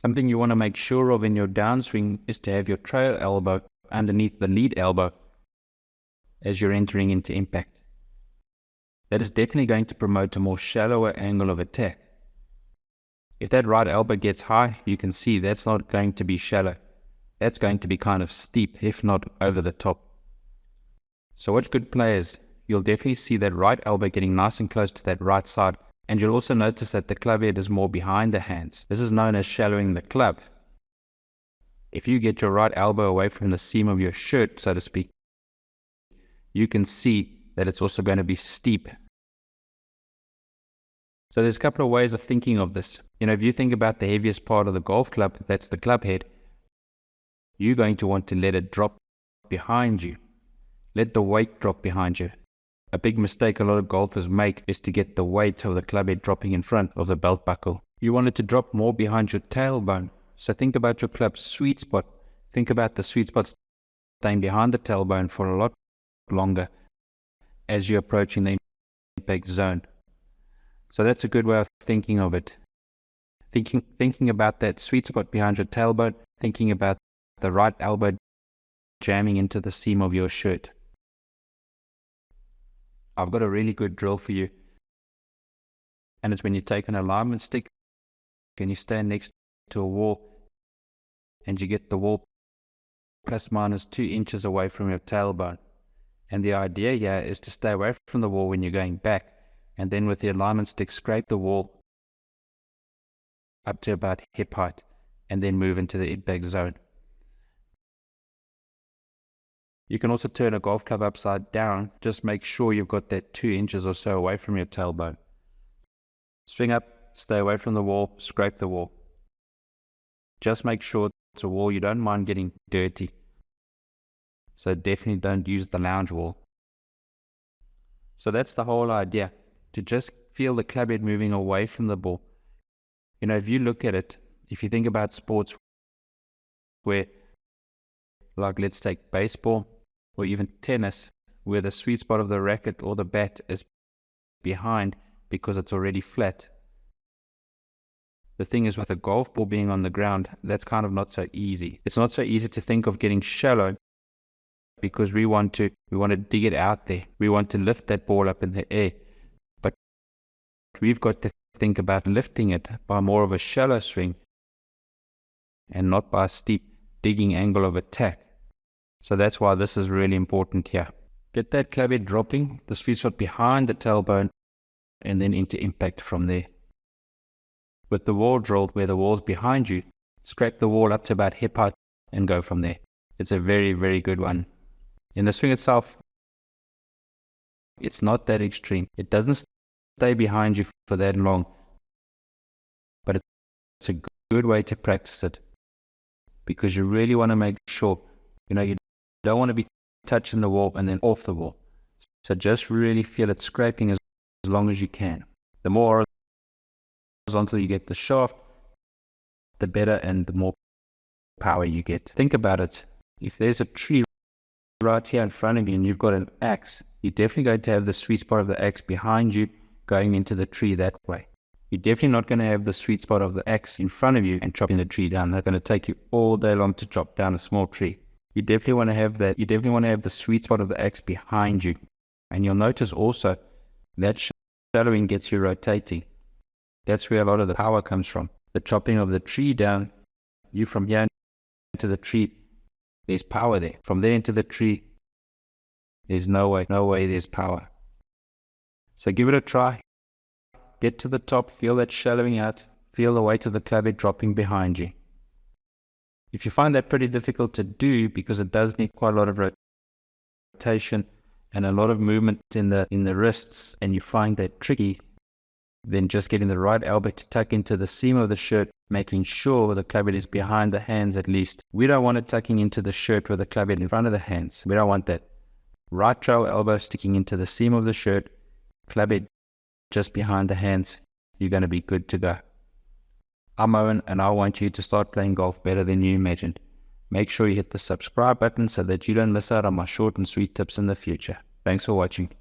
Something you want to make sure of in your downswing is to have your trail elbow underneath the lead elbow as you're entering into impact. That is definitely going to promote a more shallower angle of attack. If that right elbow gets high, you can see that's not going to be shallow. That's going to be kind of steep, if not over the top. So watch good players. You'll definitely see that right elbow getting nice and close to that right side. And you'll also notice that the club head is more behind the hands. This is known as shallowing the club. If you get your right elbow away from the seam of your shirt, so to speak, you can see that it's also going to be steep. So there's a couple of ways of thinking of this. If you think about the heaviest part of the golf club, that's the club head, you're going to want to let it drop behind you. Let the weight drop behind you. A big mistake a lot of golfers make is to get the weight of the club head dropping in front of the belt buckle. You want it to drop more behind your tailbone. So think about your club's sweet spot. Think about the sweet spot staying behind the tailbone for a lot longer as you're approaching the impact zone. So that's a good way of thinking of it. Thinking about that sweet spot behind your tailbone, thinking about the right elbow jamming into the seam of your shirt. I've got a really good drill for you. And it's when you take an alignment stick and you stand next to a wall and you get the wall plus minus 2 inches away from your tailbone. And the idea here is to stay away from the wall when you're going back, and then with the alignment stick scrape the wall up to about hip height and then move into the impact zone. You can also turn a golf club upside down. Just make sure you've got that 2 inches or so away from your tailbone. Swing up, stay away from the wall, scrape the wall. Just make sure it's a wall you don't mind getting dirty. So definitely don't use the lounge wall. So that's the whole idea, to just feel the club head moving away from the ball. If you look at it, if you think about sports where, like let's take baseball or even tennis, where the sweet spot of the racket or the bat is behind because it's already flat. The thing is, with a golf ball being on the ground, that's kind of not so easy. It's not so easy to think of getting shallow because we want to dig it out there. We want to lift that ball up in the air. But we've got to think about lifting it by more of a shallow swing and not by a steep digging angle of attack. So that's why this is really important here. Get that club head dropping, the sweet spot behind the tailbone, and then into impact from there. With the wall drilled where the wall's behind you, scrape the wall up to about hip height and go from there. It's a very, very good one. In the swing itself, it's not that extreme. It doesn't stay behind you for that long, but it's a good way to practice it because you really want to make sure, you don't want to be touching the wall and then off the wall. So just really feel it scraping as long as you can. The more horizontal you get the shaft, the better and the more power you get. Think about it. If there's a tree right here in front of you and you've got an axe, you're definitely going to have the sweet spot of the axe behind you going into the tree that way. You're definitely not going to have the sweet spot of the axe in front of you and chopping the tree down. They're going to take you all day long to chop down a small tree. You definitely want to have that. You definitely want to have the sweet spot of the axe behind you. And you'll notice also that shallowing gets you rotating. That's where a lot of the power comes from. The chopping of the tree down, you from here into the tree, there's power there. From there into the tree, there's no way there's power. So give it a try. Get to the top, feel that shallowing out, feel the weight of the club head dropping behind you. If you find that pretty difficult to do because it does need quite a lot of rotation and a lot of movement in the wrists, and you find that tricky, then just getting the right elbow to tuck into the seam of the shirt, making sure the club head is behind the hands at least. We don't want it tucking into the shirt with the club head in front of the hands. We don't want that. Right trail elbow sticking into the seam of the shirt, club head just behind the hands. You're going to be good to go. I'm Owen, and I want you to start playing golf better than you imagined. Make sure you hit the subscribe button so that you don't miss out on my short and sweet tips in the future. Thanks for watching.